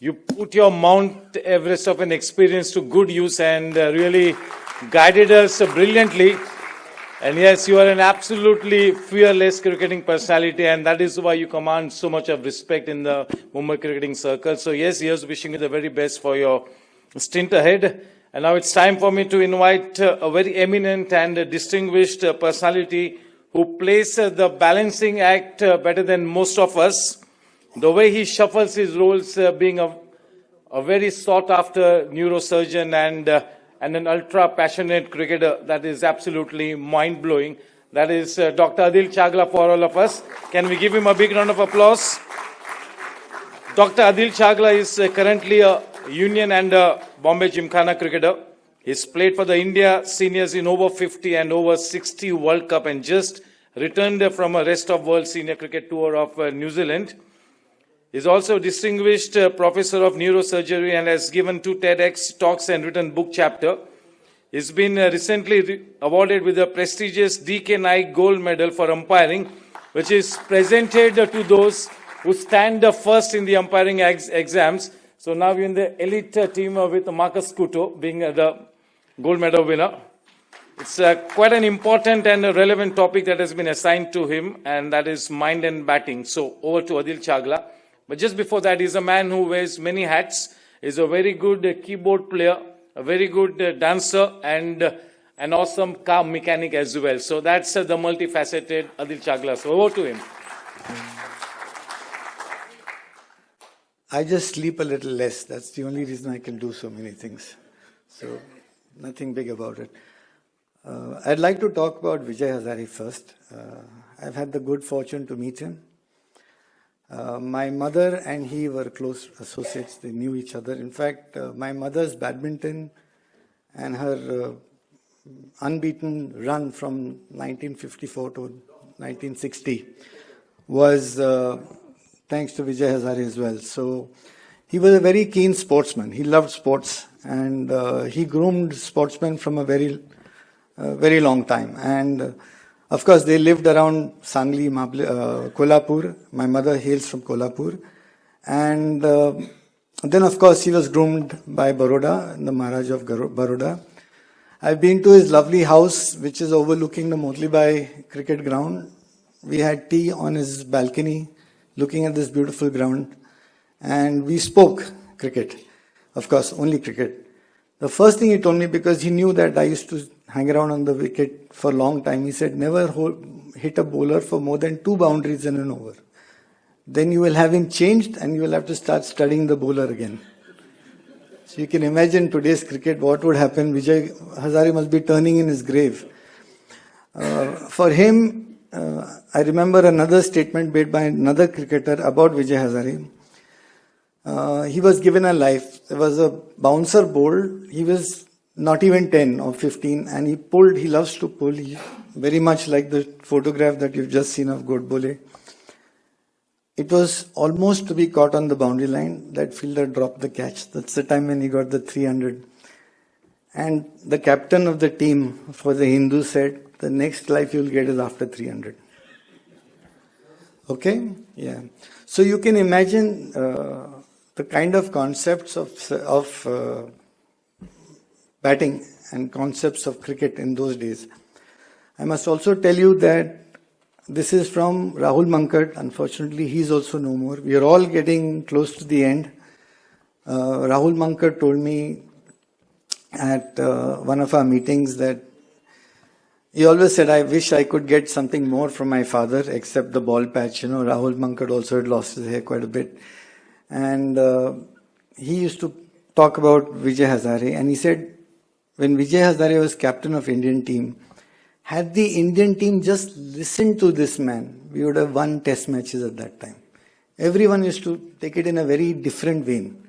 You put your Mount Everest of an experience to good use and really guided us brilliantly. And yes, you are an absolutely fearless cricketing personality, and that is why you command so much of respect in the Mumbai cricketing circle. So yes, here's wishing you the very best for your stint ahead. And now it's time for me to invite a very eminent and distinguished personality who plays the balancing act better than most of us. The way he shuffles his roles, being a very sought-after neurosurgeon and an ultra-passionate cricketer, that is absolutely mind-blowing. That is Dr. Aadil Chagla for all of us. Can we give him a big round of applause? Dr. Aadil Chagla is currently a Union and a Bombay Gymkhana cricketer. He's played for the India seniors in over 50 and over 60 World Cup and just returned from a rest of world senior cricket tour of New Zealand. He's also a distinguished professor of neurosurgery and has given 2 TEDx talks and written book chapter. He's been recently awarded with the prestigious D.K. Naik Gold Medal for umpiring, which is presented to those who stand first in the umpiring exams. So now we're in the elite team with Marcus Couto being the gold medal winner. It's quite an important and relevant topic that has been assigned to him, and that is mind and batting. So over to Aadil Chagla. But just before that, he's a man who wears many hats. He's a very good keyboard player, a very good dancer, and an awesome car mechanic as well. So that's the multifaceted Aadil Chagla. So over to him. I just sleep a little less. That's the only reason I can do so many things. So nothing big about it. I'd like to talk about Vijay Hazare first. I've had the good fortune to meet him. My mother and he were close associates. They knew each other. In fact, my mother's badminton and her unbeaten run from 1954 to 1960 was thanks to Vijay Hazare as well. So he was a very keen sportsman. He loved sports, and he groomed sportsmen from a very long time. And of course, they lived around Sangli, Kolhapur. My mother hails from Kolhapur. And then, of course, he was groomed by Baroda, the Maharaj of Baroda. I've been to his lovely house, which is overlooking the Motlibai cricket ground. We had tea on his balcony, looking at this beautiful ground. And we spoke cricket. Of course, only cricket. The first thing he told me, because he knew that I used to hang around on the wicket for a long time, he said, never hit a bowler for more than 2 boundaries in an over. Then you will have him changed and you will have to start studying the bowler again. So you can imagine today's cricket, what would happen. Vijay Hazare must be turning in his grave. For him, I remember another statement made by another cricketer about Vijay Hazare. He was given a life. There was a bouncer bowled. He was not even 10 or 15, and he pulled. He loves to pull. He, very much like the photograph that you've just seen of Godbole. It was almost to be caught on the boundary line. That fielder dropped the catch. That's the time when he got the 300. And the captain of the team for the Hindu said, the next life you'll get is after 300. Okay? Yeah. So you can imagine the kind of concepts of batting and concepts of cricket in those days. I must also tell you that this is from Rahul Mankad. Unfortunately, he's also no more. We are all getting close to the end. Rahul Mankad told me at one of our meetings that he always said, I wish I could get something more from my father except the ball patch. You know, Rahul Mankad also had lost his hair quite a bit. And he used to talk about Vijay Hazare, and he said, when Vijay Hazare was captain of Indian team, had the Indian team just listened to this man, we would have won test matches at that time. Everyone used to take it in a very different vein.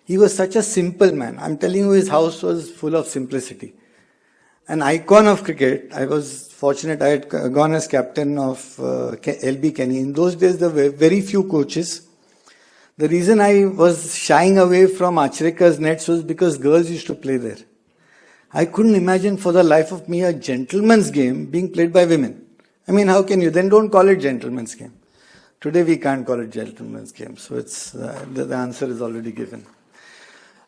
He was such a simple man. I'm telling you, his house was full of simplicity. An icon of cricket. I was fortunate, I had gone as captain of LB Kenny. In those days, there were very few coaches. The reason I was shying away from Achrekar's nets was because girls used to play there. I couldn't imagine for the life of me a gentleman's game being played by women. I mean, how can you? Then don't call it gentleman's game. Today we can't call it gentleman's game. So it's the answer is already given.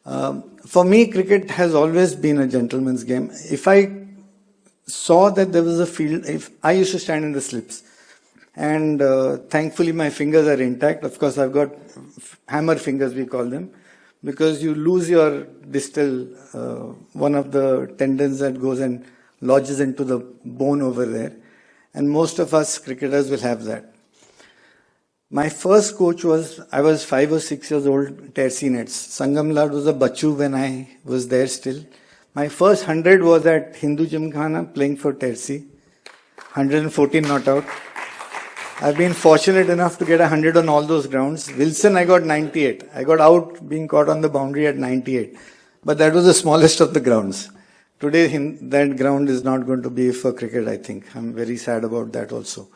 For me, cricket has always been a gentleman's game. If I saw that there was a field, if I used to stand in the slips, and thankfully my fingers are intact. Of course, I've got hammer fingers, we call them, because you lose your distal, one of the tendons that goes and lodges into the bone over there. And most of us cricketers will have that. My first coach was, I was 5 or 6 years old, Tersi nets. Sangam Lad was a bachu when I was there still. My first 100 was at Hindu Gymkhana playing for Tersi. 114 not out. I've been fortunate enough to get 100 on all those grounds. Wilson, I got 98. I got out being caught on the boundary at 98. But that was the smallest of the grounds. Today, that ground is not going to be for cricket, I think. I'm very sad about that also.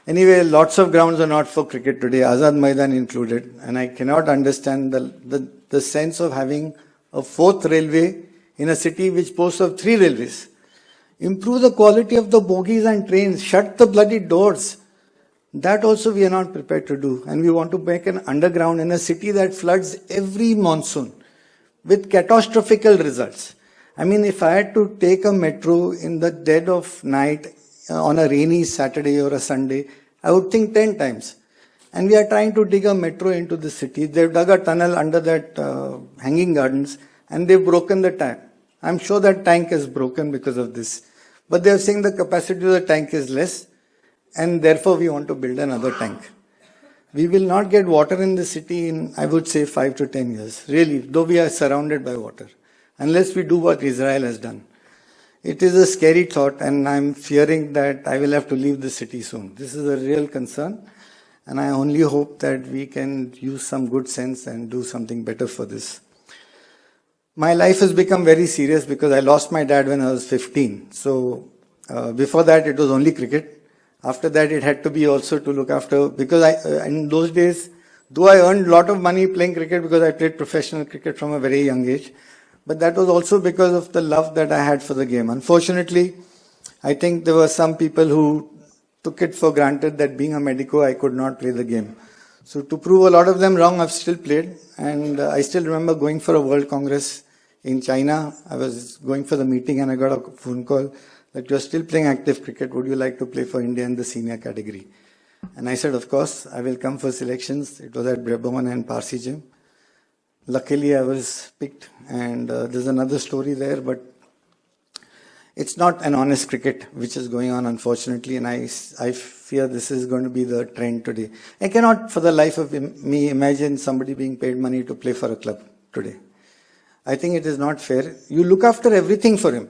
Anyway, lots of grounds are not for cricket today, Azad Maidan included. And I cannot understand the sense of having a 4th railway in a city which boasts of 3 railways. Improve the quality of the bogies and trains. Shut the bloody doors. That also we are not prepared to do. And we want to make an underground in a city that floods every monsoon with catastrophical results. I mean, if I had to take a metro in the dead of night on a rainy Saturday or a Sunday, I would think 10 times. And we are trying to dig a metro into the city. They've dug a tunnel under that hanging gardens and they've broken the tank. I'm sure that tank is broken because of this. But they're saying the capacity of the tank is less and therefore we want to build another tank. We will not get water in the city in, I would say, 5 to 10 years. Really, though we are surrounded by water. Unless we do what Israel has done. It is a scary thought and I'm fearing that I will have to leave the city soon. This is a real concern and I only hope that we can use some good sense and do something better for this. My life has become very serious because I lost my dad when I was 15. So before that it was only cricket. After that it had to be also to look after, because in those days, though I earned a lot of money playing cricket because I played professional cricket from a very young age, but that was also because of the love that I had for the game. Unfortunately, I think there were some people who took it for granted that being a medico, I could not play the game. So to prove a lot of them wrong, I've still played. And I still remember going for a World Congress in China. I was going for the meeting and I got a phone call that you're still playing active cricket. Would you like to play for India in the senior category? And I said, of course, I will come for selections. It was at Brebon and Parsi Gym. Luckily, I was picked, and there's another story there, but it's not an honest cricket which is going on, unfortunately, and I fear this is going to be the trend today. I cannot, for the life of me, imagine somebody being paid money to play for a club today. I think it is not fair. You look after everything for him.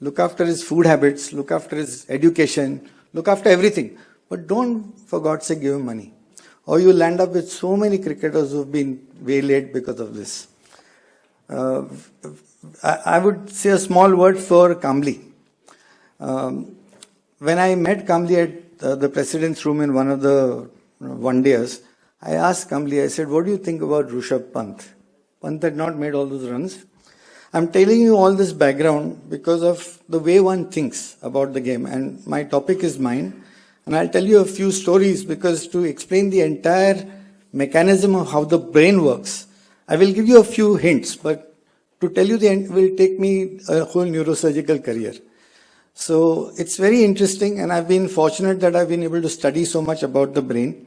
Look after his food habits, look after his education, look after everything. But don't, for God's sake, give him money. Or you'll end up with so many cricketers who've been waylaid because of this. I would say a small word for Kambli. When I met Kambli at the president's room in one of the one-dayers, I asked Kambli, I said, what do you think about Rishabh Pant? Pant had not made all those runs. I'm telling you all this background because of the way one thinks about the game. And my topic is mind. And I'll tell you a few stories because to explain the entire mechanism of how the brain works, I will give you a few hints, but to tell you the end will take me a whole neurosurgical career. So it's very interesting and I've been fortunate that I've been able to study so much about the brain.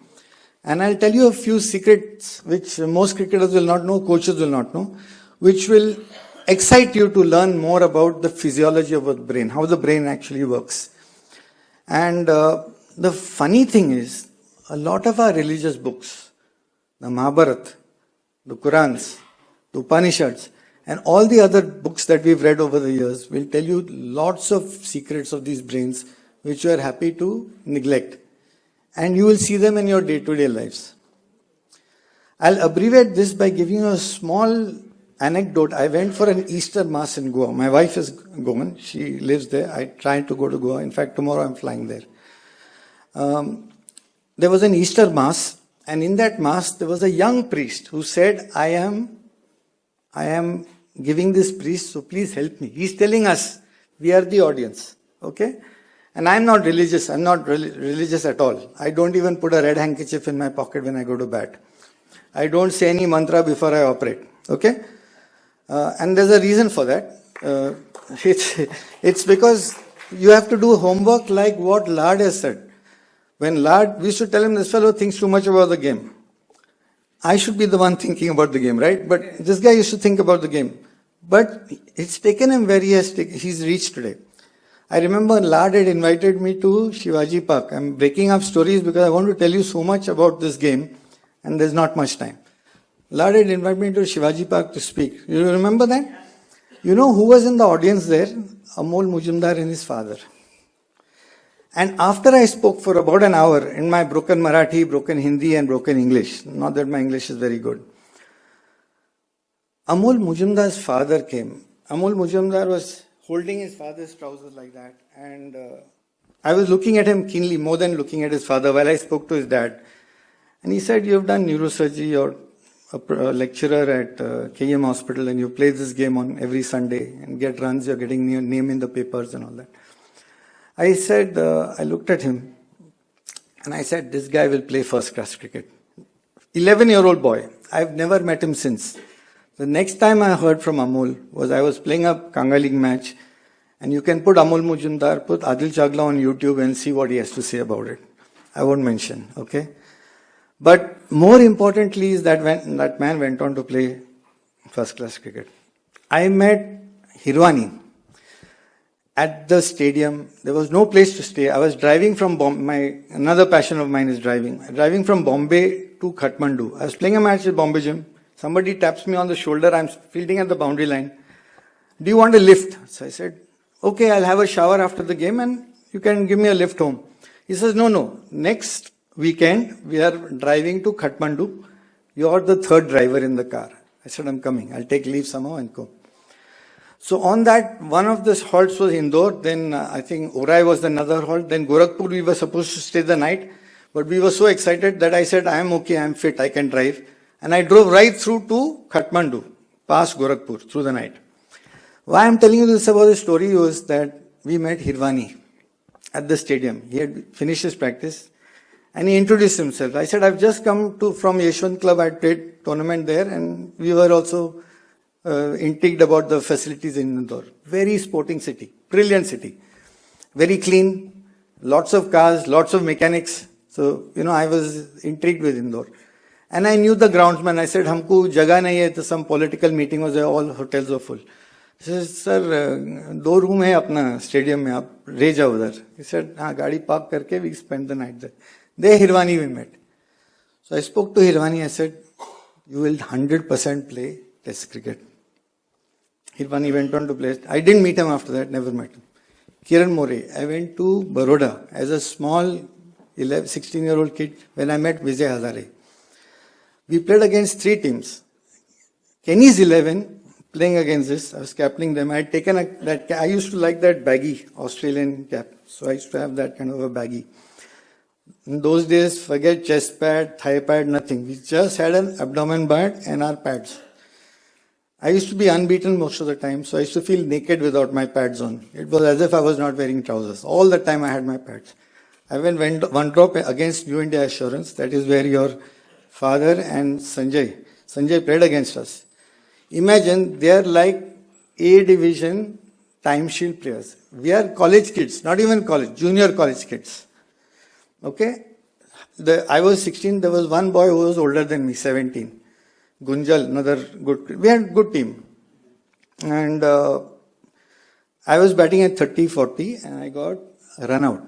And I'll tell you a few secrets which most cricketers will not know, coaches will not know, which will excite you to learn more about the physiology of the brain, how the brain actually works. And the funny thing is, a lot of our religious books, the Mahabharata, the Qurans, the Upanishads, and all the other books that we've read over the years will tell you lots of secrets of these brains which you are happy to neglect. And you will see them in your day-to-day lives. I'll abbreviate this by giving you a small anecdote. I went for an Easter Mass in Goa. My wife is Goan. She lives there. I tried to go to Goa. In fact, tomorrow I'm flying there. There was an Easter Mass, and in that Mass, there was a young priest who said, I am giving this priest, so please help me. He's telling us, we are the audience, okay? And I'm not religious. I'm not religious at all. I don't even put a red handkerchief in my pocket when I go to bat. I don't say any mantra before I operate. Okay? And there's a reason for that. It's because you have to do homework like what Lad has said. When Lad, we should tell him, this fellow thinks too much about the game. I should be the one thinking about the game, right? But this guy used to think about the game. But it's taken him where he's reached today. I remember Lad had invited me to Shivaji Park. I'm breaking up stories because I want to tell you so much about this game and there's not much time. Lad had invited me to Shivaji Park to speak. You remember that? You know who was in the audience there? Amogh Mathure and his father. And after I spoke for about an hour in my broken Marathi, broken Hindi and broken English, not that my English is very good, Amogh Mathure's father came. Amogh Mathure was holding his father's trousers like that. And I was looking at him keenly, more than looking at his father, while I spoke to his dad. And he said, you have done neurosurgery, you're a lecturer at KM Hospital, and you play this game on every Sunday and get runs, you're getting your name in the papers and all that. I said, I looked at him and I said, this guy will play first class cricket. 11-year-old boy. I've never met him since. The next time I heard from Amol was I was playing a Kanga League match, and you can put Amol Majumdar, put Aadil Chagla on YouTube and see what he has to say about it. I won't mention, okay? But more importantly is that when that man went on to play first class cricket. I met Hirwani at the stadium. There was no place to stay. I was driving from Bombay. Another passion of mine is driving. Driving from Bombay to Kathmandu. I was playing a match at Bombay Gym. Somebody taps me on the shoulder. I'm fielding at the boundary line. Do you want a lift? So I said, okay, I'll have a shower after the game and you can give me a lift home. He says, no. Next weekend, we are driving to Kathmandu. You're the third driver in the car. I said, I'm coming. I'll take leave somehow and go. So on that, one of the halts was Indore. Then I think Orai was another halt. Then Gorakhpur, we were supposed to stay the night. But we were so excited that I said, I'm okay, I'm fit, I can drive. And I drove right through to Kathmandu, past Gorakhpur, through the night. Why I'm telling you this about the story was that we met Hirwani at the stadium. He had finished his practice and he introduced himself. I said, I've just come from Yeshwant Club. I played tournament there and we were also intrigued about the facilities in Indore. Very sporting city, brilliant city. Very clean, lots of cars, lots of mechanics. So, I was intrigued with Indore. And I knew the groundsman. I said, हमको जगह नहीं है, तो some political meeting was there, all hotels were full. He said, sir, 2 room है अपना stadium में, आप रह जाओ उधर. He said, हाँ, गाड़ी park करके we spent the night there. There Hirwani we met. So I spoke to Hirwani. I said, you will 100% play test cricket. Hirwani went on to play. I didn't meet him after that, never met him. Kiran More. I went to Baroda as a small 16-year-old kid when I met Vijay Hazare. We played against 3 teams. Kenny's 11, playing against this. I was captaining them. I had taken I used to like that baggy Australian cap. So I used to have that kind of a baggy. In those days, forget chest pad, thigh pad, nothing. We just had an abdomen pad and our pads. I used to be unbeaten most of the time, so I used to feel naked without my pads on. It was as if I was not wearing trousers. All the time I had my pads. I went one drop against New India Assurance. That is where your father and Sanjay played against us. Imagine they are like A division time shield players. We are college kids, not even college, junior college kids. Okay? I was 16, there was one boy who was older than me, 17. Gunjal, another good, we had a good team. And I was batting at 30-40 and I got run out.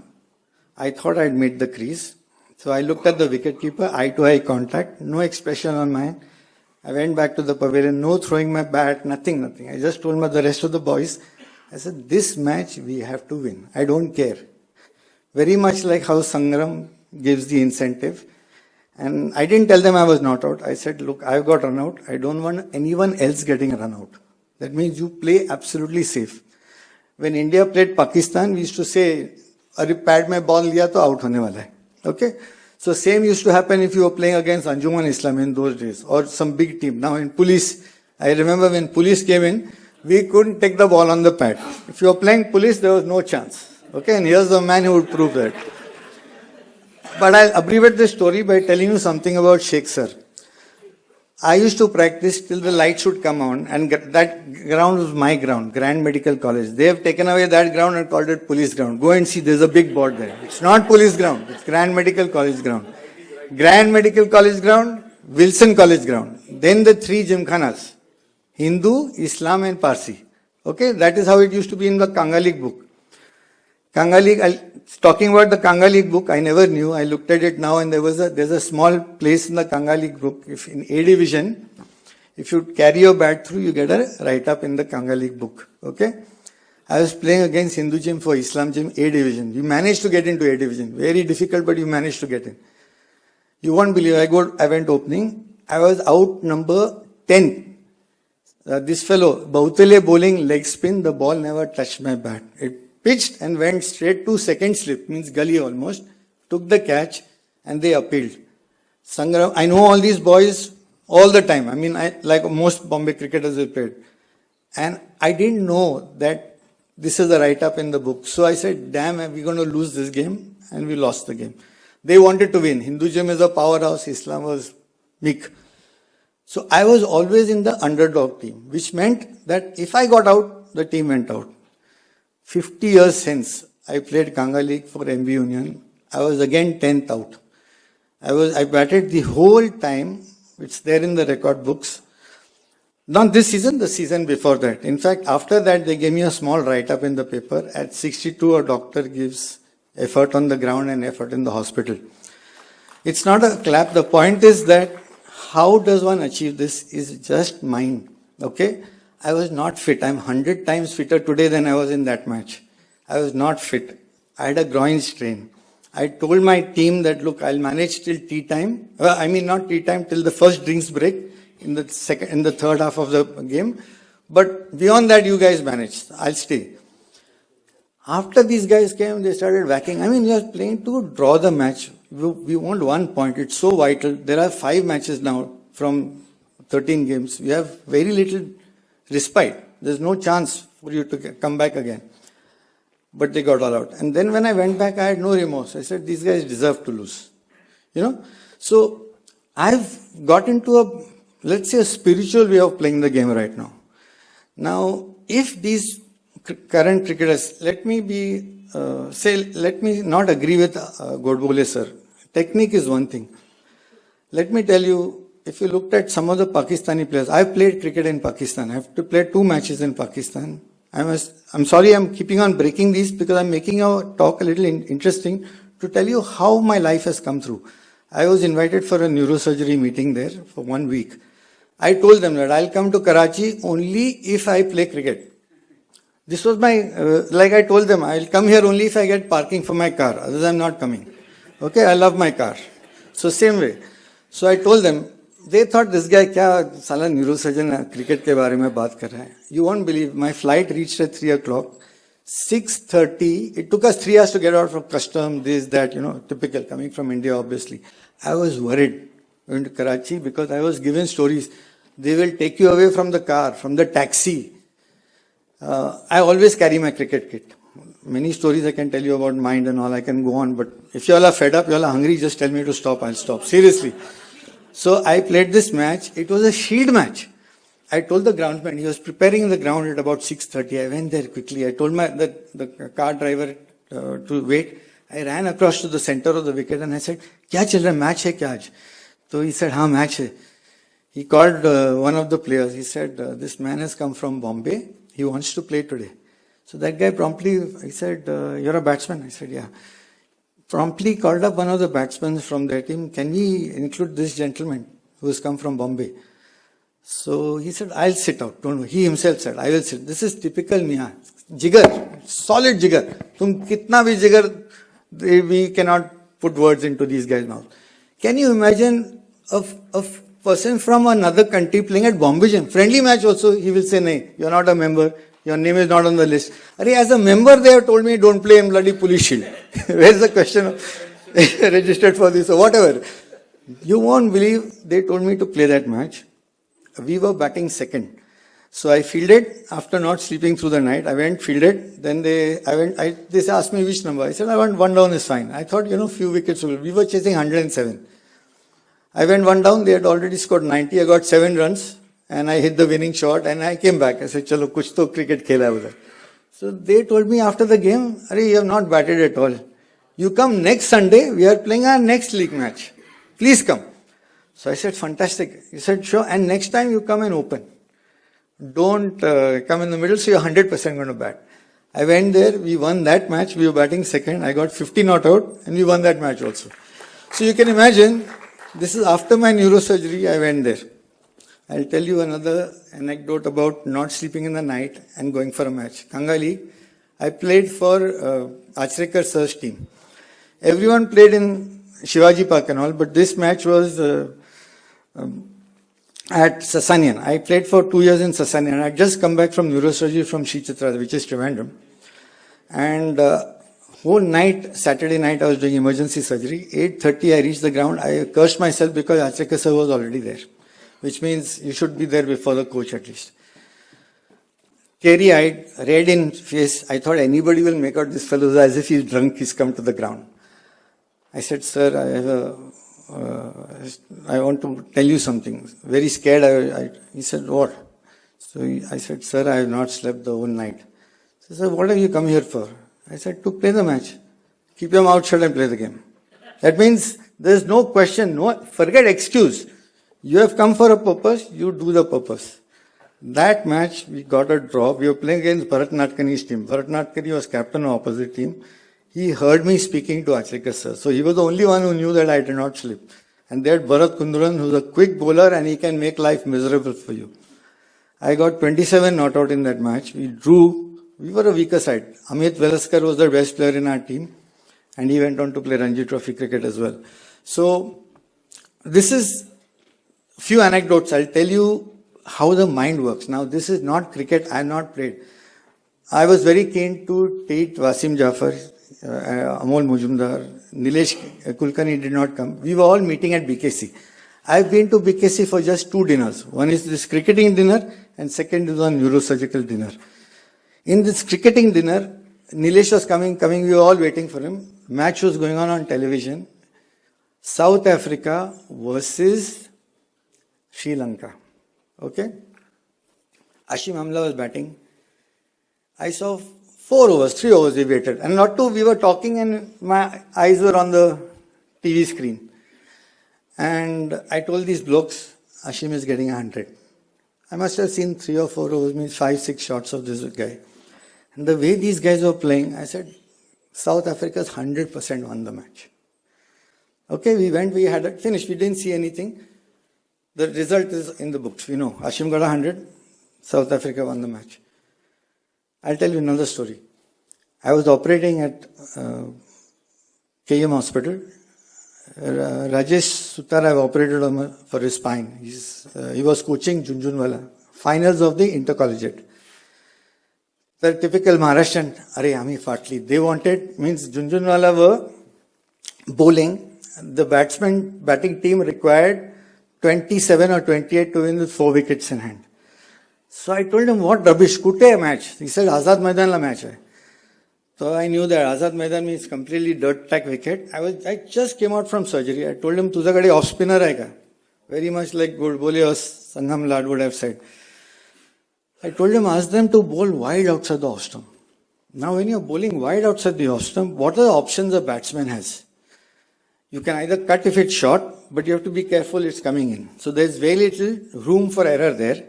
I thought I'd made the crease. So I looked at the wicketkeeper, eye-to-eye contact, no expression on mine. I went back to the pavilion, no throwing my bat, nothing. I just told the rest of the boys, I said, this match we have to win. I don't care. Very much like how Sangram gives the incentive. And I didn't tell them I was not out. I said, look, I've got run out. I don't want anyone else getting run out. That means you play absolutely safe. When India played Pakistan, we used to say, अरे pad में ball लिया तो out होने वाला है. Okay? So same used to happen if you were playing against Anjuman Islam in those days or some big team. Now in police, I remember when police came in, we couldn't take the ball on the pad. If you were playing police, there was no chance. Okay, and here's the man who would prove that. But I'll abbreviate this story by telling you something about Sheikh sir. I used to practice till the lights would come on, and that ground was my ground, Grand Medical College. They have taken away that ground and called it police ground. Go and see, there's a big board there. It's not police ground, it's Grand Medical College ground. Grand Medical College ground, Wilson College ground. Then the three gymkhanas, Hindu, Islam and Parsi. Okay, that is how it used to be in the Kanga League book. Kanga League, talking about the Kanga League book, I never knew. I looked at it now, and there's a small place in the Kanga League book. If in A division, if you carry your bat through, you get a write-up in the Kanga League book. Okay? I was playing against Hindu gym for Islam gym A division. We managed to get into A division. Very difficult, but you managed to get in. You won't believe, I went opening. I was out number 10. This fellow, Bautele bowling leg spin, the ball never touched my bat. It pitched and went straight to second slip, means gully almost, took the catch, and they appealed. Sangram, I know all these boys all the time. I mean, like most Bombay cricketers have played. And I didn't know that this is a write-up in the book. So I said, damn, we're going to lose this game, and we lost the game. They wanted to win. Hinduism is a powerhouse, Islam was weak. So I was always in the underdog team, which meant that if I got out, the team went out. 50 years since I played Kanga League for MB Union, I was again 10th out. I batted the whole time. It's there in the record books. Not this season, the season before that. In fact, after that, they gave me a small write-up in the paper. At 62, a doctor gives effort on the ground and effort in the hospital. It's not a clap. The point is that how does one achieve this is just mind. Okay? I was not fit. I'm 100 times fitter today than I was in that match. I was not fit. I had a groin strain. I told my team that, look, I'll manage till tea time. Not tea time, till the first drinks break in the third half of the game. But beyond that, you guys manage. I'll stay. After these guys came, they started whacking. I mean, you're playing to draw the match. We want 1 point. It's so vital. There are 5 matches now from 13 games. We have very little respite. There's no chance for you to come back again. But they got all out. And then when I went back, I had no remorse. I said, these guys deserve to lose. You know? So I've got into let's say, a spiritual way of playing the game right now. Now, if these current cricketers, let me not agree with Godbole sir. Technique is one thing. Let me tell you, if you looked at some of the Pakistani players, I've played cricket in Pakistan. I have to play 2 matches in Pakistan. I'm sorry I'm keeping on breaking these because I'm making our talk a little interesting to tell you how my life has come through. I was invited for a neurosurgery meeting there for 1 week. I told them that I'll come to Karachi only if I play cricket. This was my, like I told them, I'll come here only if I get parking for my car. Otherwise I'm not coming. Okay, I love my car. So same way. So I told them, they thought this guy kya sala neurosurgeon cricket ke baare mein baat kar raha hai. You won't believe, my flight reached at 3 o'clock. 6:30, it took us 3 hours to get out from custom, this, that, typical, coming from India obviously. I was worried going to Karachi because I was given stories. They will take you away from the car, from the taxi. I always carry my cricket kit. Many stories I can tell you about mind and all, I can go on, but if you all are fed up, you all are hungry, just tell me to stop, I'll stop. Seriously. So I played this match. It was a shield match. I told the groundsman, he was preparing the ground at about 6:30. I went there quickly. I told the car driver to wait. I ran across to the center of the wicket and I said, "Kya chal raha hai? Match hai kya aaj?" So he said, "Haan, match hai." He called one of the players. He said, "This man has come from Bombay. He wants to play today." So that guy promptly, he said, "You're a batsman?" I said, "Yeah." Promptly called up one of the batsmen from their team. "Can we include this gentleman who has come from Bombay?" So he said, "I'll sit out. Don't worry." He himself said, "I will sit." This is typical Mia. Jigar, solid jigar. Tum kitna bhi jigar, we cannot put words into these guys' mouth. Can you imagine a person from another country playing at Bombay Gym? Friendly match also, he will say, "Nahi, you're not a member. Your name is not on the list." As a member, they have told me, "Don't play in bloody police shield." Where's the question of registered for this or whatever? You won't believe, they told me to play that match. We were batting second. So I fielded after not sleeping through the night. I went, fielded. Then they asked me which number. I said, I want one down is fine. I thought, few wickets. We were chasing 107. I went one down. They had already scored 90. I got 7 runs and I hit the winning shot and I came back. I said, chalo, kuch to cricket khela hai udhar. So they told me after the game, Arey, you have not batted at all. You come next Sunday, we are playing our next league match. Please come. So I said, fantastic. He said, sure. And next time you come and open. Don't come in the middle, so you're 100% going to bat. I went there, we won that match. We were batting second. I got 50 not out and we won that match also. So you can imagine, this is after my neurosurgery, I went there. I'll tell you another anecdote about not sleeping in the night and going for a match. Kangali, I played for Achrekar sir's team. Everyone played in Shivaji Park and all, but this match was at Sasanian. I played for 2 years in Sasanian. I had just come back from neurosurgery from Sri Chitra, which is Trivandrum. And whole night, Saturday night, I was doing emergency surgery. 8:30, I reached the ground. I cursed myself because Achrekar sir was already there, which means you should be there before the coach at least. Teary-eyed, red in face. I thought anybody will make out this fellow as if he's drunk, he's come to the ground. I said, sir, I want to tell you something. Very scared. He said, what? So I said, sir, I have not slept the whole night. He said, what have you come here for? I said, to play the match. Keep your mouth shut and play the game. That means there's no question, forget excuse. You have come for a purpose, you do the purpose. That match, we got a draw. We were playing against Bharat Natkani's team. Bharat Natkani was captain of opposite team. He heard me speaking to Achrekar sir. So he was the only one who knew that I did not sleep. And they had Bharat Kunduran, who's a quick bowler and he can make life miserable for you. I got 27 not out in that match. We drew. We were a weaker side. Amit Velaskar was the best player in our team. And he went on to play Ranji Trophy cricket as well. So this is few anecdotes. I'll tell you how the mind works. Now this is not cricket. I have not played. I was very keen to take Wasim Jafar, Amol Mujumdar, Nilesh Kulkarni did not come. We were all meeting at BKC. I've been to BKC for just 2 dinners. One is this cricketing dinner and second is one neurosurgical dinner. In this cricketing dinner, Nilesh was coming, we were all waiting for him. Match was going on television. South Africa versus Sri Lanka. Okay? Ashim Amla was batting. I saw 3 overs we waited. And not to, we were talking and my eyes were on the TV screen. And I told these blokes, Ashim is getting 100. I must have seen 3 or 4 overs, means 5-6 shots of this guy. And the way these guys were playing, I said, South Africa's 100% won the match. Okay, we went, we had it finished. We didn't see anything. The result is in the books. We know. Ashim got 100. South Africa won the match. I'll tell you another story. I was operating at KM Hospital. Rajesh Sutar, I've operated on for his spine. He was coaching Junjunwala. Finals of the intercollegiate. The typical Maharashtrian, Arey, Ami Fatli. They wanted, means Junjunwala were bowling. The batting team required 27 or 28 to win with 4 wickets in hand. So I told him, what rubbish, kute match. He said, Azad Maidan la match hai. So I knew that Azad Maidan means completely dirt track wicket. I just came out from surgery. I told him, tuja gade off spinner hai ka? Very much like Godbole or Sangam Lad would have said. I told him, ask them to bowl wide outside the off stump. Now when you're bowling wide outside the off stump, what are the options a batsman has? You can either cut if it's short, but you have to be careful it's coming in. So there's very little room for error there.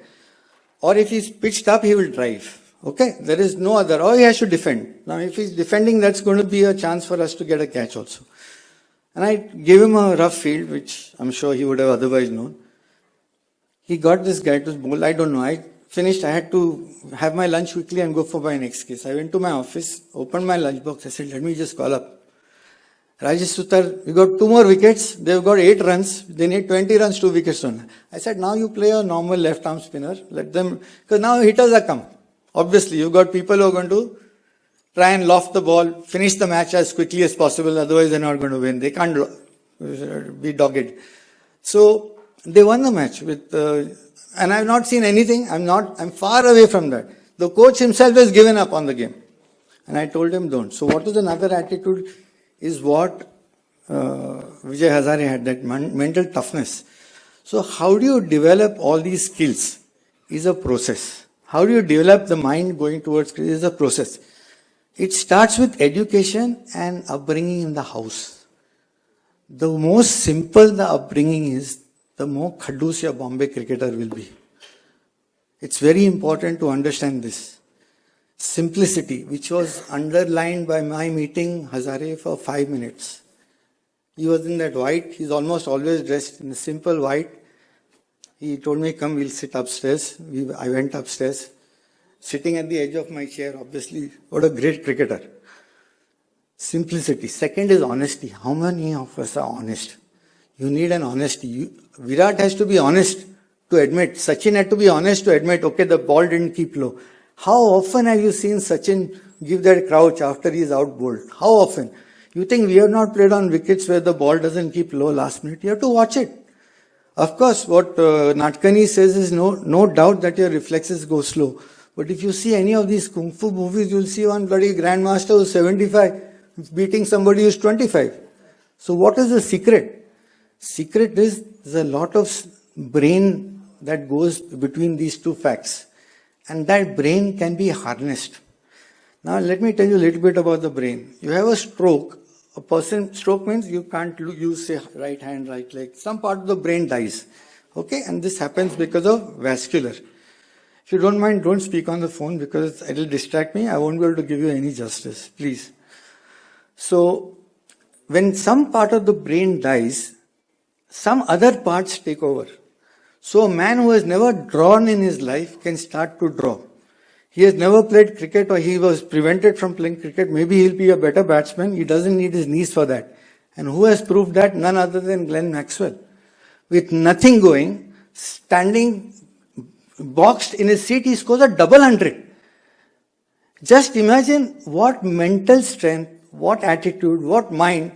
Or if he's pitched up, he will drive. Okay? There is no other. Or he has to defend. Now if he's defending, that's going to be a chance for us to get a catch also. And I gave him a rough field, which I'm sure he would have otherwise known. He got this guy to bowl. I don't know. I finished. I had to have my lunch quickly and go for my next case. I went to my office, opened my lunchbox. I said, let me just call up Rajesh Sutar. We got 2 more wickets. They've got 8 runs. They need 20 runs, 2 wickets only. I said, now you play a normal left arm spinner. Let them, because now hitters are come. Obviously, you've got people who are going to try and loft the ball, finish the match as quickly as possible. Otherwise, they're not going to win. They can't be dogged. So They won the match with, and I've not seen anything. I'm far away from that. The coach himself has given up on the game. And I told him, don't. So what is another attitude is what Vijay Hazare had, that mental toughness. So how do you develop all these skills is a process. How do you develop the mind going towards skills is a process. It starts with education and upbringing in the house. The most simple the upbringing is, the more khadus your Bombay cricketer will be. It's very important to understand this. Simplicity, which was underlined by my meeting Hazare for 5 minutes. He was in that white, he's almost always dressed in a simple white. He told me, come, we'll sit upstairs. I went upstairs, sitting at the edge of my chair, obviously. What a great cricketer. Simplicity. Second is honesty. How many of us are honest? You need an honesty. Virat has to be honest to admit. Sachin had to be honest to admit, okay, the ball didn't keep low. How often have you seen Sachin give that crouch after he's out bowled? How often? You think we have not played on wickets where the ball doesn't keep low last minute? You have to watch it. Of course, what Natkani says is no doubt that your reflexes go slow. But if you see any of these kung fu movies, you'll see one bloody grandmaster who's 75 beating somebody who's 25. So what is the secret? Secret is there's a lot of brain that goes between these two facts. And that brain can be harnessed. Now let me tell you a little bit about the brain. You have a stroke. A person, stroke means you can't use, say, right hand, right leg. Some part of the brain dies. Okay, and this happens because of vascular. If you don't mind, don't speak on the phone because it will distract me. I won't be able to give you any justice, please. So, when some part of the brain dies, some other parts take over. So a man who has never drawn in his life can start to draw. He has never played cricket or he was prevented from playing cricket. Maybe he'll be a better batsman. He doesn't need his knees for that. And who has proved that? None other than Glenn Maxwell. With nothing going, standing boxed in his seat, he scores a double 100. Just imagine what mental strength, what attitude, what mind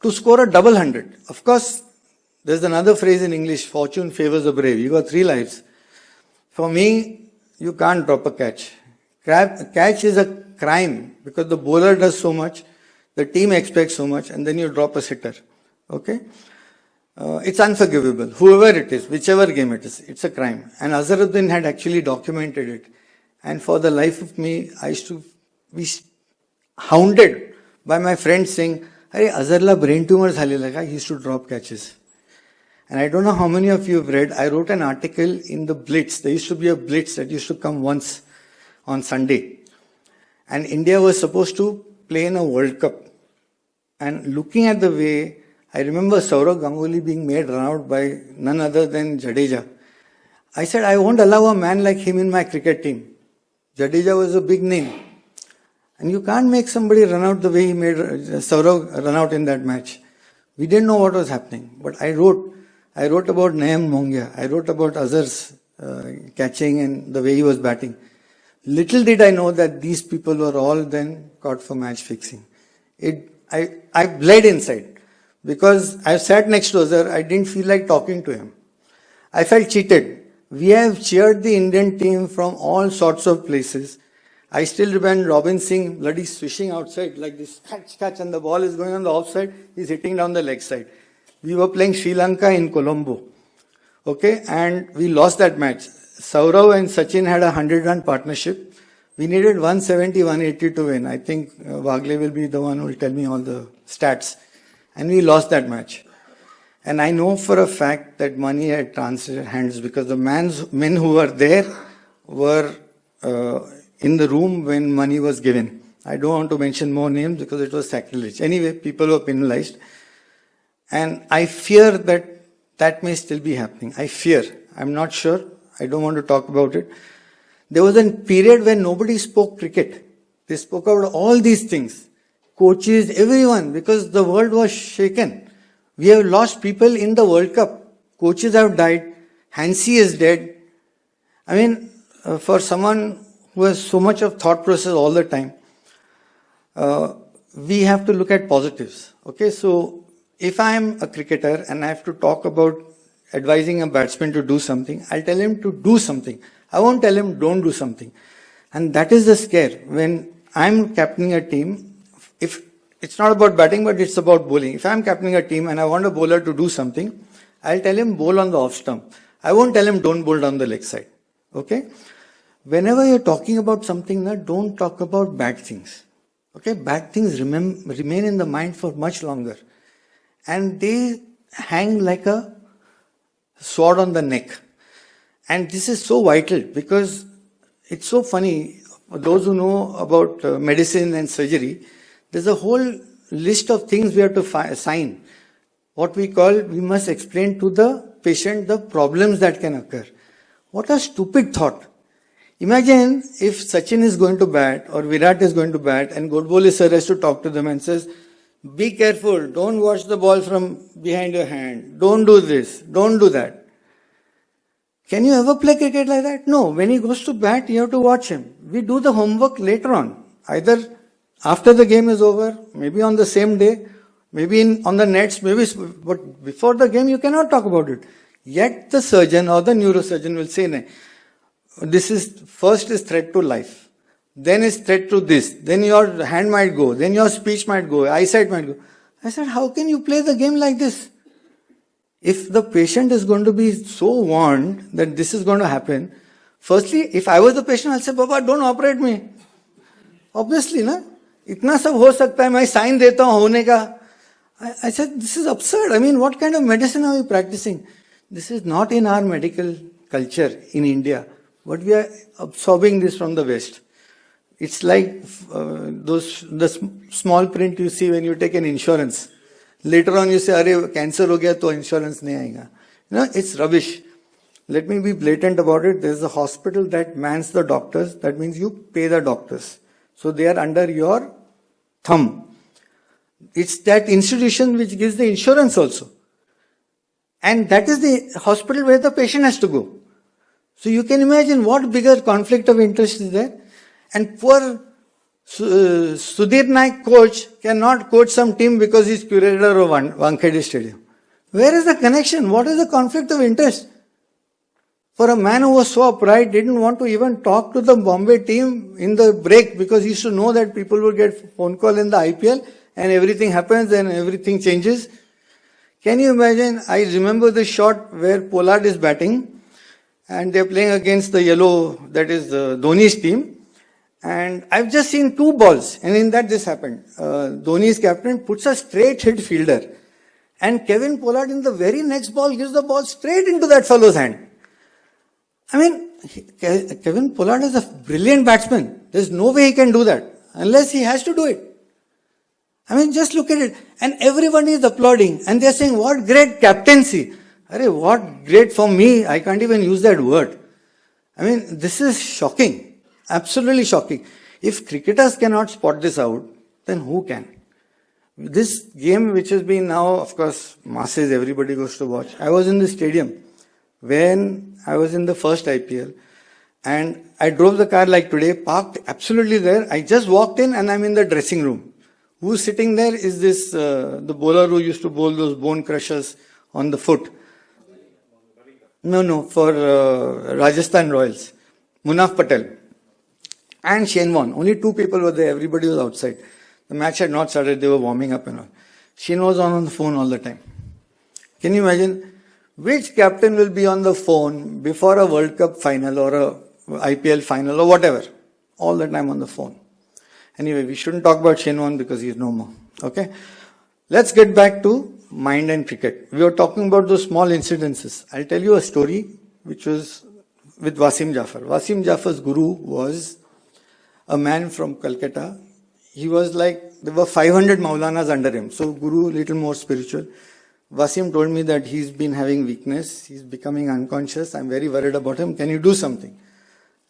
to score a double 100. Of course, there's another phrase in English, fortune favors the brave. You got 3 lives. For me, you can't drop a catch. Catch is a crime because the bowler does so much, the team expects so much, and then you drop a sitter. Okay? It's unforgivable. Whoever it is, whichever game it is, it's a crime. And Azharuddin had actually documented it. And for the life of me, I used to be hounded by my friends saying, "Hey, Azharla brain tumor झालेला का?" He used to drop catches. And I don't know how many of you have read, I wrote an article in the Blitz. There used to be a Blitz that used to come once on Sunday. And India was supposed to play in a World Cup. And looking at the way, I remember Saurav Ganguly being made run out by none other than Jadeja. I said, I won't allow a man like him in my cricket team. Jadeja was a big name. And you can't make somebody run out the way he made Saurav run out in that match. We didn't know what was happening. But I wrote about Nayan Mongia. I wrote about Azhar's catching and the way he was batting. Little did I know that these people were all then caught for match fixing. I bled inside because I sat next to Azhar. I didn't feel like talking to him. I felt cheated. We have cheered the Indian team from all sorts of places. I still remember Robin Singh bloody swishing outside like this, catch, and the ball is going on the offside. He's hitting down the leg side. We were playing Sri Lanka in Colombo. Okay, and we lost that match. Saurav and Sachin had a 100-run partnership. We needed 170, 180 to win. I think Wagle will be the one who will tell me all the stats. And we lost that match. And I know for a fact that money had transferred hands because the men who were there were in the room when money was given. I don't want to mention more names because it was sacrilege. Anyway, people were penalized. And I fear that may still be happening. I fear. I'm not sure. I don't want to talk about it. There was a period when nobody spoke cricket. They spoke about all these things. Coaches, everyone, because the world was shaken. We have lost people in the World Cup. Coaches have died. Hansi is dead. I mean, for someone who has so much of thought process all the time, we have to look at positives. Okay, so if I am a cricketer and I have to talk about advising a batsman to do something, I'll tell him to do something. I won't tell him don't do something. And that is the scare. When I'm captaining a team, if it's not about batting, but it's about bowling. If I'm captaining a team and I want a bowler to do something, I'll tell him bowl on the off stump. I won't tell him don't bowl down the leg side. Okay? Whenever you're talking about something, don't talk about bad things. Okay? Bad things remain in the mind for much longer. And they hang like a sword on the neck. And this is so vital because it's so funny. For those who know about medicine and surgery, there's a whole list of things we have to sign. What we must explain to the patient the problems that can occur. What a stupid thought. Imagine if Sachin is going to bat or Virat is going to bat and Godbole sir has to talk to them and says, be careful, don't watch the ball from behind your hand, don't do this, don't do that. Can you ever play cricket like that? No, when he goes to bat, you have to watch him. We do the homework later on, either after the game is over, maybe on the same day, maybe on the nets, but before the game you cannot talk about it. Yet the surgeon or the neurosurgeon will say, "Nahi, this is first is threat to life, then is threat to this, then your hand might go, then your speech might go, eyesight might go." I said, how can you play the game like this? If the patient is going to be so warned that this is going to happen, firstly, if I was the patient, I'll say, Baba, don't operate me. Obviously, na? Itna sab ho sakta hai, main sign deta hu hone ka. I said, this is absurd. I mean, what kind of medicine are we practicing? This is not in our medical culture in India, but we are absorbing this from the West. It's like the small print you see when you take an insurance. Later on you say, "Arey, cancer ho gaya to insurance nahi aayega." You know, it's rubbish. Let me be blatant about it. There's a hospital that mans the doctors. That means you pay the doctors. So they are under your thumb. It's that institution which gives the insurance also. And that is the hospital where the patient has to go. So you can imagine what bigger conflict of interest is there. And poor Sudhir Naik coach cannot coach some team because he's curator of Wankhede Stadium. Where is the connection? What is the conflict of interest? For a man who was so upright, didn't want to even talk to the Bombay team in the break because he used to know that people will get phone call in the IPL and everything happens and everything changes. Can you imagine? I remember the shot where Pollard is batting and they're playing against the yellow, that is Dhoni's team. And I've just seen 2 balls, and in that this happened. Dhoni's captain puts a straight hit fielder, and Kevin Pollard in the very next ball gives the ball straight into that fellow's hand. I mean, Kevin Pollard is a brilliant batsman. There's no way he can do that, unless he has to do it. I mean, just look at it. And everyone is applauding, and they're saying, what great captaincy. Arey, what great for me, I can't even use that word. I mean, this is shocking. Absolutely shocking. If cricketers cannot spot this out, then who can? This game which has been now, of course, masses, everybody goes to watch. I was in the stadium when I was in the first IPL and I drove the car like today, parked absolutely there. I just walked in and I'm in the dressing room. Who's sitting there is this, the bowler who used to bowl those bone crushers on the foot. No, for Rajasthan Royals. Munaf Patel. And Shane Warne. Only 2 people were there. Everybody was outside. The match had not started. They were warming up and all. Shane was on the phone all the time. Can you imagine? Which captain will be on the phone before a World Cup final or a IPL final or whatever? All the time on the phone. Anyway, we shouldn't talk about Shane Warne because he's no more. Okay? Let's get back to mind and cricket. We were talking about those small incidences. I'll tell you a story which was with Wasim Jafar. Wasim Jafar's guru was a man from Calcutta. He was like, there were 500 Maulanas under him. So guru, little more spiritual. Wasim told me that he's been having weakness. He's becoming unconscious. I'm very worried about him. Can you do something?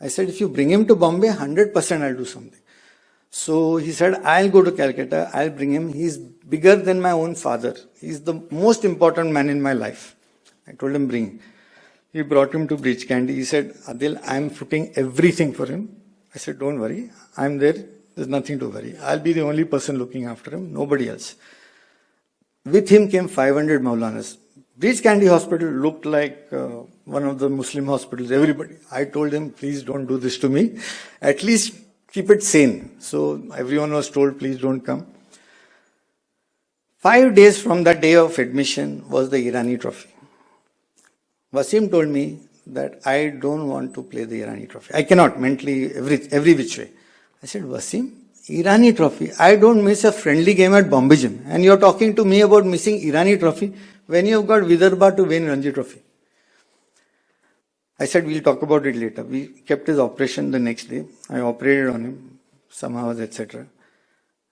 I said, if you bring him to Bombay, 100% I'll do something. So he said, I'll go to Calcutta. I'll bring him. He's bigger than my own father. He's the most important man in my life. I told him, bring him. He brought him to Breach Candy. He said, Aadil, I'm putting everything for him. I said, don't worry, I'm there, there's nothing to worry. I'll be the only person looking after him, nobody else. With him came 500 Maulanas. Breach Candy Hospital looked like one of the Muslim hospitals. Everybody. I told him, please don't do this to me. At least keep it sane. So everyone was told, please don't come. 5 days from the day of admission was the Irani Trophy. Wasim told me that I don't want to play the Irani Trophy. I cannot mentally, every which way. I said, Wasim, Irani Trophy. I don't miss a friendly game at Bombay Gym. And you're talking to me about missing Irani Trophy when you've got Vidarbha to win Ranji Trophy. I said, we'll talk about it later. We kept his operation the next day. I operated on him, somehow, etc.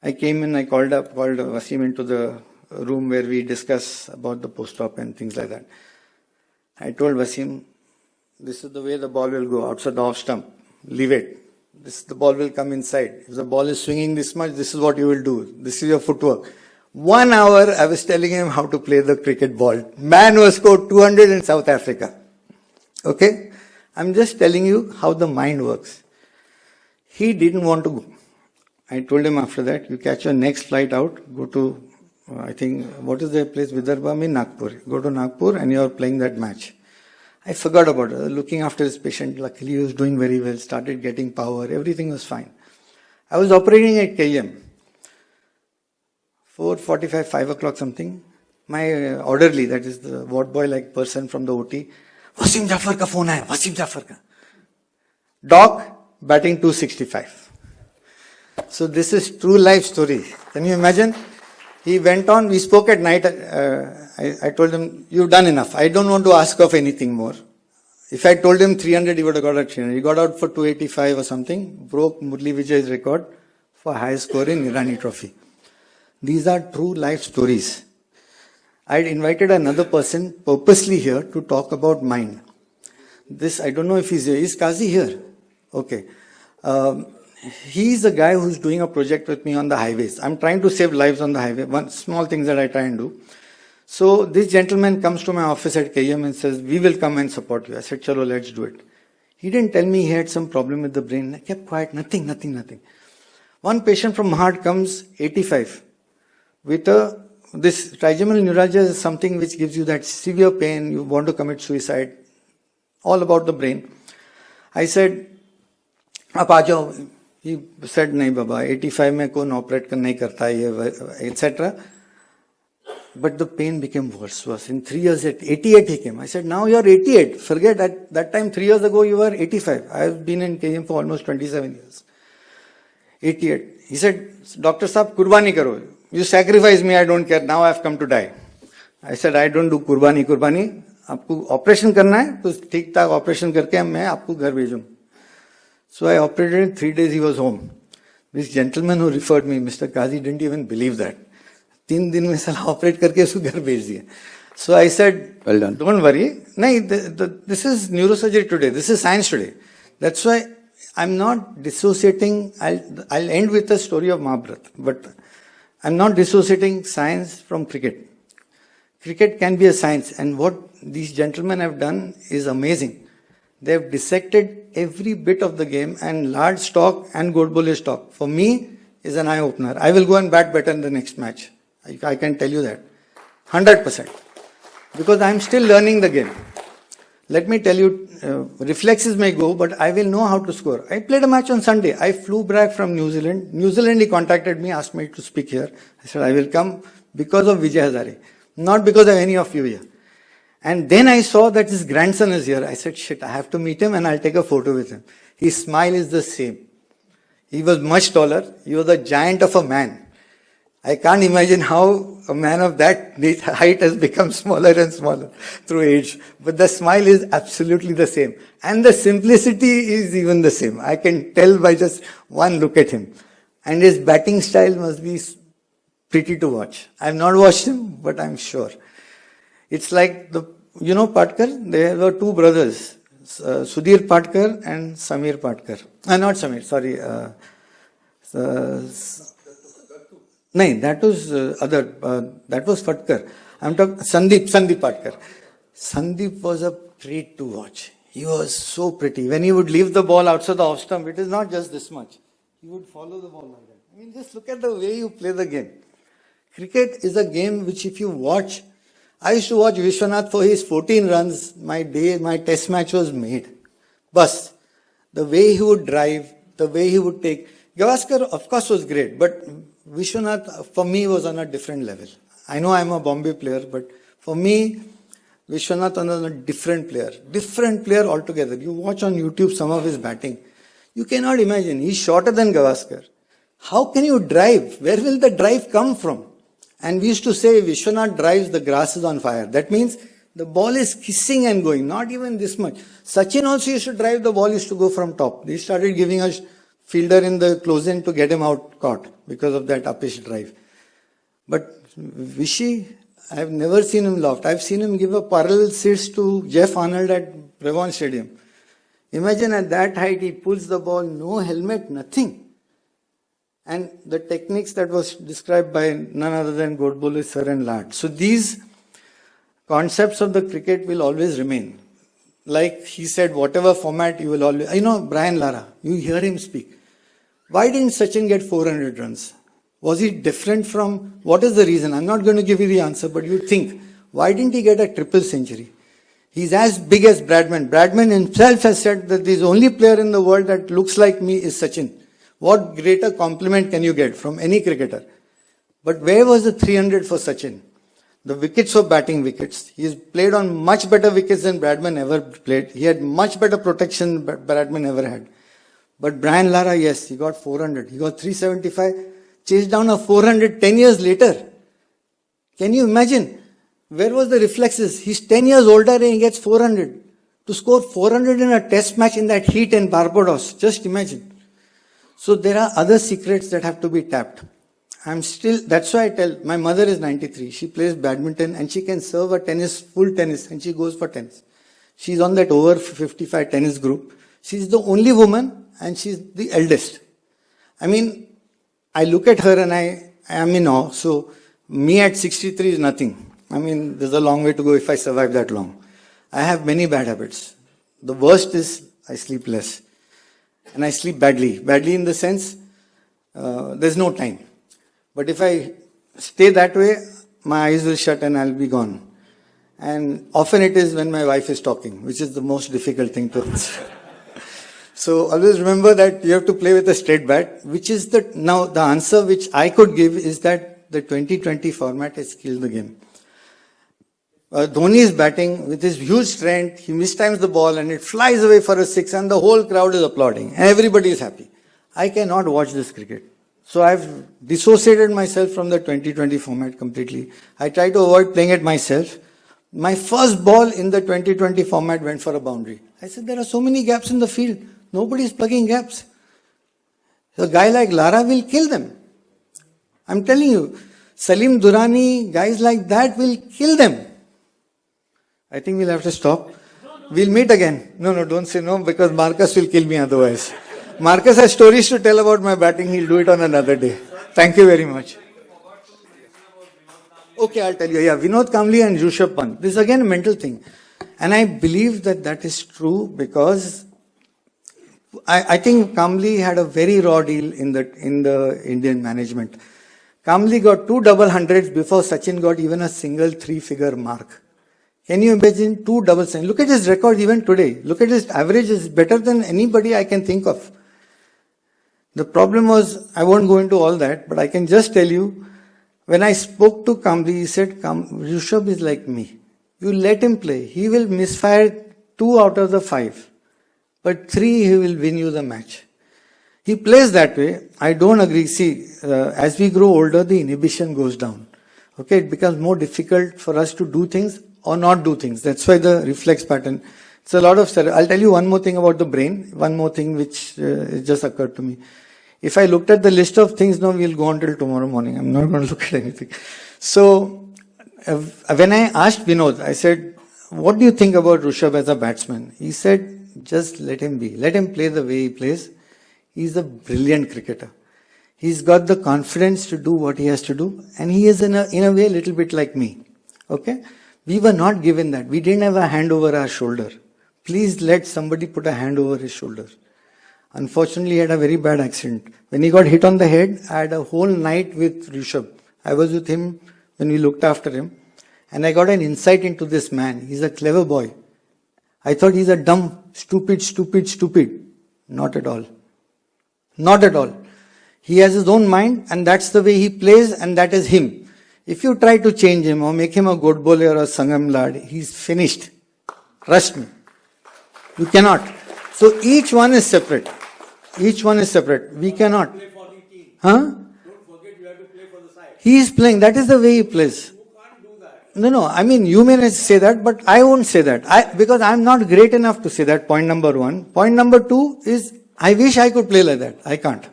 I came in, I called Wasim into the room where we discuss about the post-op and things like that. I told Wasim, this is the way the ball will go, outside the off stump. Leave it. The ball will come inside. If the ball is swinging this much, this is what you will do. This is your footwork. 1 hour, I was telling him how to play the cricket ball. Man was scored 200 in South Africa. Okay? I'm just telling you how the mind works. He didn't want to go. I told him after that, you catch your next flight out, go to, I think, what is the place, Vidarbha? Nagpur. Go to Nagpur and you're playing that match. I forgot about it. Looking after his patient, luckily he was doing very well, started getting power, everything was fine. I was operating at KM. 4:45, 5 o'clock something. My orderly, that is the ward boy like person from the OT, Wasim Jafar ka phone hai, Wasim Jafar ka. Doc, batting 265. So this is true life story. Can you imagine? He went on, we spoke at night. I told him, you've done enough. I don't want to ask of anything more. If I told him 300, he would have got out 300. He got out for 285 or something, broke Murli Vijay's record for highest score in Irani Trophy. These are true life stories. I had invited another person purposely here to talk about mind. This, I don't know if he's here. Is Kazi here? Okay. He's a guy who's doing a project with me on the highways. I'm trying to save lives on the highway. One small thing that I try and do. So this gentleman comes to my office at KM and says, we will come and support you. I said, chalo, let's do it. He didn't tell me he had some problem with the brain. I kept quiet, nothing. One patient from heart comes, 85, with this trigeminal neuralgia is something which gives you that severe pain, you want to commit suicide, all about the brain. I said, आप आ जाओ. He said, नहीं बाबा, 85 में कौन operate नहीं करता है, etc. But the pain became worse. In 3 years, at 88 he came. I said, now you're 88. Forget that time 3 years ago you were 85. I've been in KM for almost 27 years. 88. He said, Doctor Saab, kurbani karo. You sacrifice me, I don't care. Now I've come to die. I said, I don't do kurbani. आपको operation करना है तो ठीक ठाक operation करके मैं आपको घर भेजूं. So I operated in 3 days, he was home. This gentleman who referred me, Mr. Kazi, didn't even believe that. 3 दिन में साला ऑपरेट करके उसको घर भेज दिया. So I said, well done. Don't worry. This is neurosurgery today. This is science today. That's why I'm not dissociating. I'll end with a story of Mahabharat. But I'm not dissociating science from cricket. Cricket can be a science. And what these gentlemen have done is amazing. They have dissected every bit of the game, and Lad stock and Godbole stock, for me, is an eye-opener. I will go and bat better in the next match. I can tell you that. 100%. Because I am still learning the game. Let me tell you, reflexes may go, but I will know how to score. I played a match on Sunday. I flew back from New Zealand. New Zealand, he contacted me, asked me to speak here. I said, I will come because of Vijay Hazare, not because of any of you here. And then I saw that his grandson is here. I said, shit, I have to meet him and I'll take a photo with him. His smile is the same. He was much taller. He was a giant of a man. I can't imagine how a man of that height has become smaller and smaller through age. But the smile is absolutely the same. And the simplicity is even the same. I can tell by just one look at him. And his batting style must be pretty to watch. I've not watched him, but I'm sure. It's like Patkar, there were two brothers, Sudhir Patkar and Samir Patkar. Not Samir, sorry. No, that was that was Patkar. I'm talking Sandeep Patkar. Sandeep was a treat to watch. He was so pretty. When he would leave the ball outside the off stump, it is not just this much. He would follow the ball like that. I mean, just look at the way you play the game. Cricket is a game which if you watch, I used to watch Vishwanath for his 14 runs. My test match was made. Bus. The way he would drive, the way he would take. Gavaskar, of course, was great, but Vishwanath, for me, was on a different level. I know I'm a Bombay player, but for me, Vishwanath was a different player altogether. You watch on YouTube some of his batting. You cannot imagine. He's shorter than Gavaskar. How can you drive? Where will the drive come from? And we used to say, Vishwanath drives, the grass is on fire. That means the ball is kissing and going, not even this much. Sachin also used to drive, the ball used to go from top. They started giving a fielder in the close end to get him out caught because of that uppish drive. But Vishy, I've never seen him loft. I've seen him give a parallel sits to Jeff Arnold at Brevon Stadium. Imagine at that height, he pulls the ball, no helmet, nothing. And the techniques that was described by none other than Godbole, Sir and Lad. So these concepts of the cricket will always remain. Like he said, whatever format you will always... Brian Lara, you hear him speak. Why didn't Sachin get 400 runs? Was he different from... What is the reason? I'm not going to give you the answer, but you think, why didn't he get a triple century? He's as big as Bradman. Bradman himself has said that the only player in the world that looks like me is Sachin. What greater compliment can you get from any cricketer? But where was the 300 for Sachin? The wickets were batting wickets. He's played on much better wickets than Bradman ever played. He had much better protection than Bradman ever had. But Brian Lara, yes, he got 400. He got 375. Chased down a 400 10 years later. Can you imagine? Where was the reflexes? He's 10 years older and he gets 400. To score 400 in a test match in that heat in Barbados. Just imagine. So there are other secrets that have to be tapped. That's why I tell, my mother is 93. She plays badminton and she can serve a tennis, full tennis, and she goes for tennis. She's on that over 55 tennis group. She's the only woman and she's the eldest. I mean, I look at her and I am in awe. So me at 63 is nothing. I mean, there's a long way to go if I survive that long. I have many bad habits. The worst is I sleep less. And I sleep badly. Badly in the sense, there's no time. But if I stay that way, my eyes will shut and I'll be gone. And often it is when my wife is talking, which is the most difficult thing to answer. So always remember that you have to play with a straight bat, which is the answer which I could give is that the 2020 format has killed the game. Dhoni is batting with his huge strength, he mistimes the ball and it flies away for a six and the whole crowd is applauding and everybody is happy. I cannot watch this cricket. So I've dissociated myself from the 2020 format completely. I try to avoid playing it myself. My first ball in the 2020 format went for a boundary. I said, there are so many gaps in the field. Nobody is plugging gaps. A guy like Lara will kill them. I'm telling you, Salim Durrani, guys like that will kill them. I think we'll have to stop. We'll meet again. No, don't say no because Marcus will kill me otherwise. Marcus has stories to tell about my batting. He'll do it on another day. Thank you very much. Okay, I'll tell you. Yeah, Vinod Kambli and Rishabh Pant. This is again a mental thing. And I believe that is true because I think Kambli had a very raw deal in the Indian management. Kambli got 2 double hundreds before Sachin got even a single 3-figure mark. Can you imagine 2 double centuries? Look at his record even today. Look at his average is better than anybody I can think of. The problem was, I won't go into all that, but I can just tell you, when I spoke to Kambli, he said, Rishabh is like me. You let him play. He will misfire 2 out of the 5. But 3, he will win you the match. He plays that way. I don't agree. See, as we grow older, the inhibition goes down. Okay, it becomes more difficult for us to do things or not do things. That's why the reflex pattern. It's a lot of... I'll tell you one more thing about the brain. One more thing which just occurred to me. If I looked at the list of things, now we'll go on till tomorrow morning. I'm not going to look at anything. So, when I asked Vinod, I said, what do you think about Rishabh as a batsman? He said, just let him be. Let him play the way he plays. He's a brilliant cricketer. He's got the confidence to do what he has to do. And he is in a way a little bit like me. Okay? We were not given that. We didn't have a hand over our shoulder. Please let somebody put a hand over his shoulder. Unfortunately, he had a very bad accident. When he got hit on the head, I had a whole night with Rishabh. I was with him when we looked after him. And I got an insight into this man. He's a clever boy. I thought he's a dumb, stupid. Not at all. Not at all. He has his own mind, and that's the way he plays, and that is him. If you try to change him or make him a Godbole or a Sangam Lad, he's finished. Trust me. You cannot. So each one is separate. Each one is separate. We cannot. Huh? Don't forget you have to play for the side. He is playing. That is the way he plays. You can't do that. No. I mean, you may say that, but I won't say that. Because I'm not great enough to say that. Point number one. Point number two is, I wish I could play like that. I can't.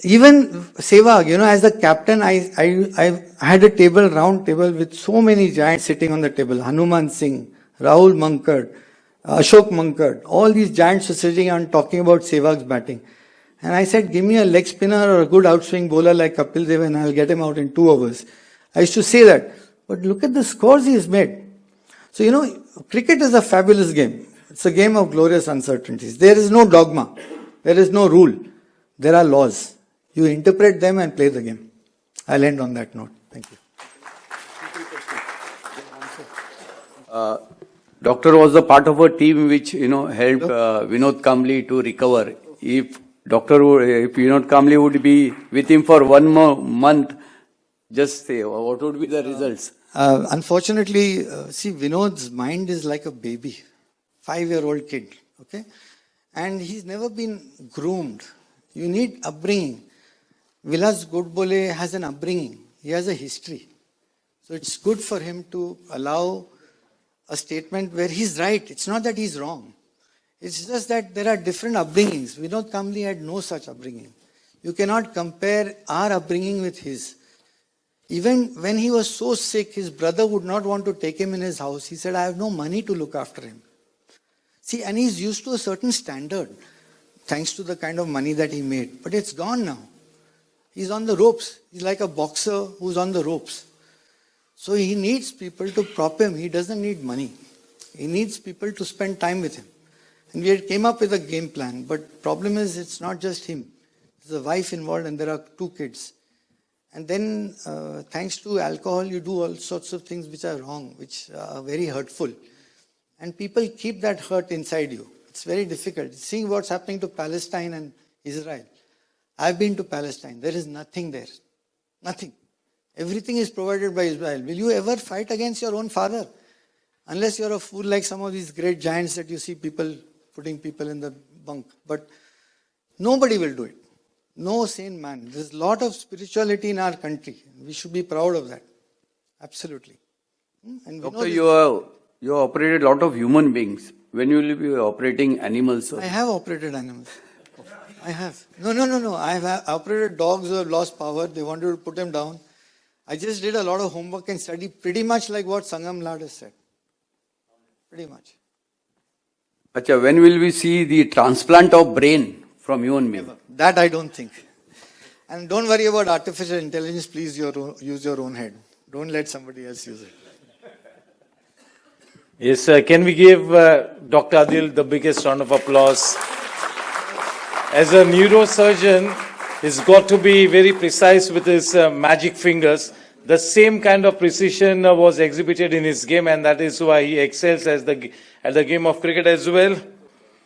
Even Sehwag, as the captain, I had a round table with so many giants sitting on the table. Hanuman Singh, Rahul Mankad, Ashok Mankad, all these giants were sitting and talking about Sehwag's batting. And I said, give me a leg spinner or a good outswing bowler like Kapil Dev and I'll get him out in 2 hours. I used to say that. But look at the scores he has made. So, cricket is a fabulous game. It's a game of glorious uncertainties. There is no dogma. There is no rule. There are laws. You interpret them and play the game. I'll end on that note. Thank you. Doctor was a part of a team which, helped Vinod Kamble to recover. If Vinod Kamble would be with him for 1 more month, just say, what would be the results? Unfortunately, see, Vinod's mind is like a baby, 5-year-old kid, okay? And he's never been groomed. You need upbringing. Vilas Godbole has an upbringing. He has a history. So it's good for him to allow a statement where he's right. It's not that he's wrong. It's just that there are different upbringings. Vinod Kamble had no such upbringing. You cannot compare our upbringing with his. Even when he was so sick, his brother would not want to take him in his house. He said, I have no money to look after him. See, and he's used to a certain standard, thanks to the kind of money that he made. But it's gone now. He's on the ropes. He's like a boxer who's on the ropes. So he needs people to prop him. He doesn't need money. He needs people to spend time with him. And we had came up with a game plan. But problem is, it's not just him. There's a wife involved and there are 2 kids. And then, thanks to alcohol, you do all sorts of things which are wrong, which are very hurtful. And people keep that hurt inside you. It's very difficult. Seeing what's happening to Palestine and Israel. I've been to Palestine. There is nothing there. Nothing. Everything is provided by Israel. Will you ever fight against your own father? Unless you're a fool like some of these great giants that you see people putting people in the bunk. But nobody will do it. No sane man. There's a lot of spirituality in our country. We should be proud of that. Absolutely. And Doctor, you operated a lot of human beings. When you will be operating animals? I have operated animals. I have. No. I have operated dogs who have lost power. They wanted to put them down. I just did a lot of homework and study pretty much like what Sangam Lad has said. Pretty much. Acha, when will we see the transplant of brain from human being? That I don't think. And don't worry about artificial intelligence. Please use your own head. Don't let somebody else use it. Yes, can we give Dr. Aadil the biggest round of applause? As a neurosurgeon, he's got to be very precise with his magic fingers. The same kind of precision was exhibited in his game, and that is why he excels at the game of cricket as well.